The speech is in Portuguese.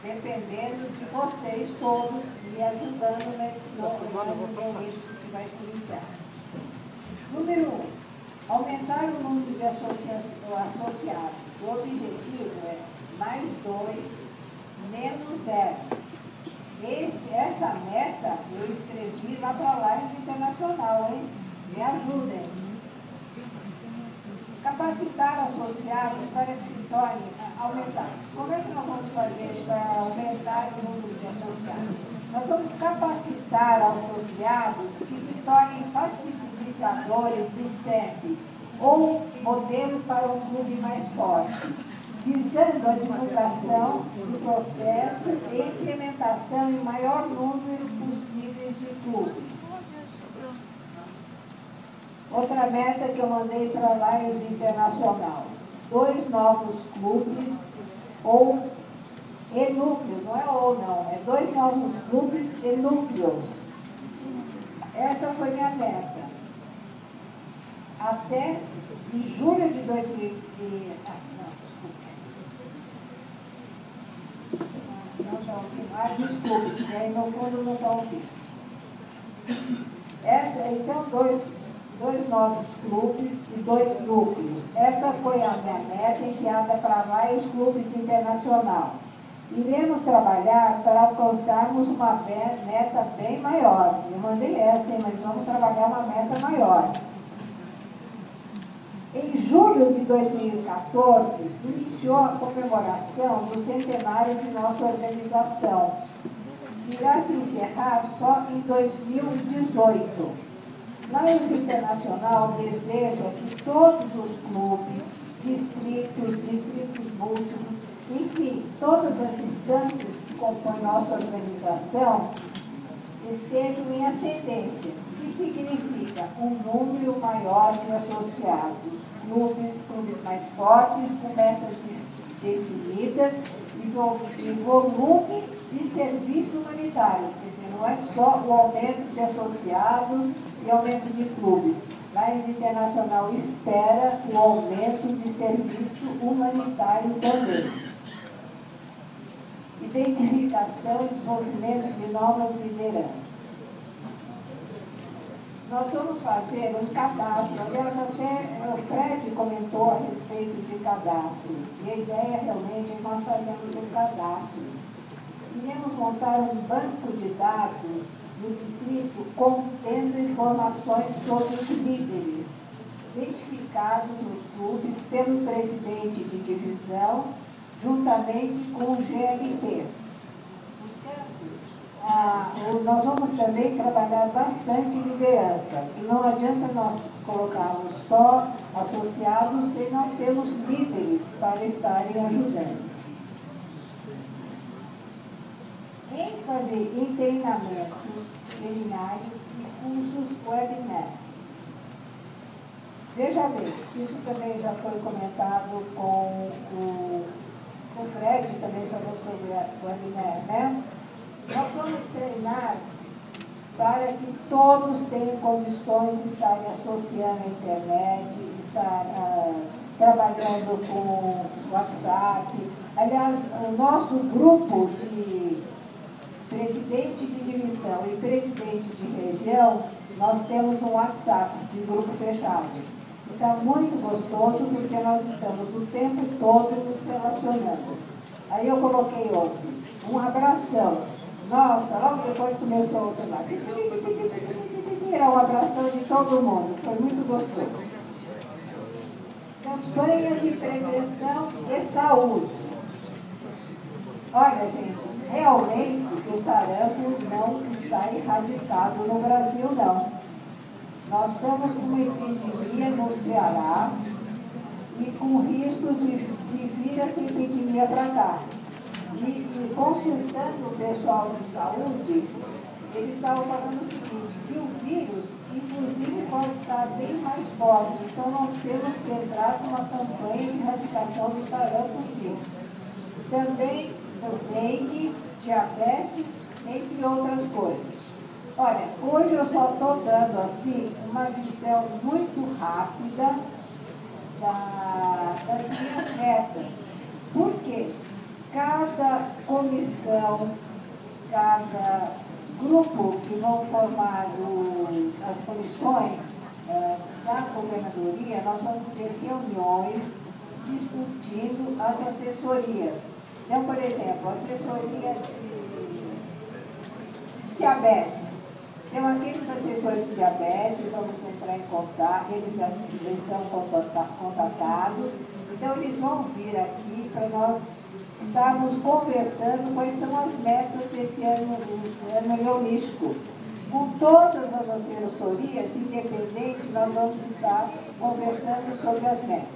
dependendo de vocês todos me ajudando nesse novo risco que vai se iniciar. Número 1, aumentar o número de associados. O objetivo é mais 2, menos 0. Essa meta eu escrevi lá para a Live Internacional, hein? Me ajudem. Capacitar associados para que se torne aumentar. Como é que nós vamos fazer para aumentar o número de associados? Nós vamos capacitar associados que se tornem facilitadores do CEP ou modelo para um clube mais forte, visando a divulgação do processo e implementação em maior número possível de clubes. Outra meta que eu mandei para a Lions Internacional: 2 novos clubes e núcleos, não é ou não, é 2 novos clubes e núcleos. Essa foi minha meta. Até de julho de 2000. Não está ouvindo. Desculpe, aí no fundo não está ouvindo. Então, dois novos clubes e 2 núcleos. Essa foi a minha meta enviada para vários clubes internacionais. Iremos trabalhar para alcançarmos uma meta bem maior. Eu mandei essa, mas vamos trabalhar uma meta maior. Em julho de 2014, iniciou a comemoração do centenário de nossa organização. Irá se encerrar só em 2018. Lions Internacional deseja que todos os clubes, distritos múltiplos, enfim, todas as instâncias que compõem nossa organização estejam em ascendência, que significa um número maior de associados, clubes mais fortes, com metas definidas e volume de serviço humanitário. Quer dizer, não é só o aumento de associados e aumento de clubes. Lions Internacional espera o aumento de serviço humanitário também. Identificação e desenvolvimento de novas lideranças. Nós vamos fazer um cadastro, aliás, até o Fred comentou a respeito de cadastro, e a ideia realmente é que nós fazemos um cadastro. Iremos montar um banco de dados do distrito contendo informações sobre os líderes, identificados nos clubes pelo presidente de divisão, juntamente com o GLT. Nós vamos também trabalhar bastante liderança. E não adianta nós colocarmos só associados se nós temos líderes para estarem ajudando. ênfase em treinamentos, seminários e cursos webinar. Veja bem, isso também já foi comentado com o Fred, também falou sobre o webinar, né? Nós vamos treinar para que todos tenham condições de estarem associando a internet, estar trabalhando com WhatsApp. Aliás, o nosso grupo de presidente de divisão e presidente de região, nós temos um WhatsApp de grupo fechado. Está muito gostoso porque nós estamos o tempo todo nos relacionando. Aí eu coloquei outro, um abração. Nossa, logo depois começou o celular. Era um abração de todo mundo, foi muito gostoso. Campanha de prevenção e saúde. Olha, gente, realmente o sarampo não está erradicado no Brasil, não. Nós estamos com uma epidemia no Ceará e com riscos de vir essa epidemia para cá. E consultando o pessoal de saúde, eles estavam falando o seguinte, que o vírus, inclusive, pode estar bem mais forte. Então, nós temos que entrar com uma campanha de erradicação do sarampo, sim. Também do dengue, diabetes, entre outras coisas. Olha, hoje eu só estou dando, assim, uma visão muito rápida das minhas metas. Por quê? Cada comissão comissão, cada grupo que vão formar as comissões da governadoria, nós vamos ter reuniões discutindo as assessorias. Então, por exemplo, assessoria de diabetes. Então, aqueles assessores de diabetes, vamos entrar em contato, eles já estão contatados. Então, eles vão vir aqui para nós estarmos conversando quais são as metas desse ano holístico. Com todas as assessorias, independente, nós vamos estar conversando sobre as metas.